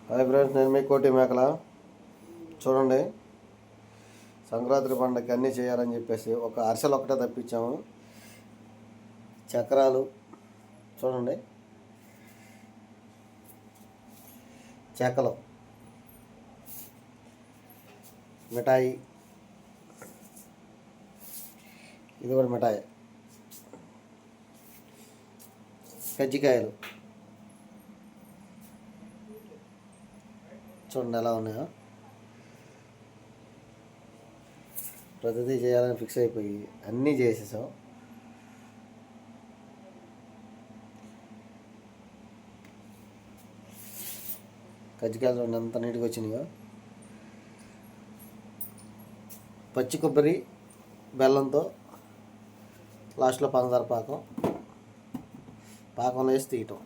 Hi friends, నేను మీ కోటి మేకల. చూడండి, సంక్రాంతి పండుగకి అన్నీ చేయాలని చెప్పేసి ఒక అరిసెలు ఒకటే తప్పించాము. చక్రాలు చూడండి, చెక్కలు, మిఠాయి, ఇది కూడా మిఠాయి, కజ్జికాయలు చూడండి ఎలా ఉన్నాయో. ప్రతిదీ చేయాలని ఫిక్స్ అయిపోయి అన్నీ చేసేసాం. కజ్జికాయలు చూడండి ఎంత నీట్గా వచ్చినాయో. పచ్చి కొబ్బరి బెల్లంతో లాస్ట్లో పంచదార పాకంలో వేసి తీయటం.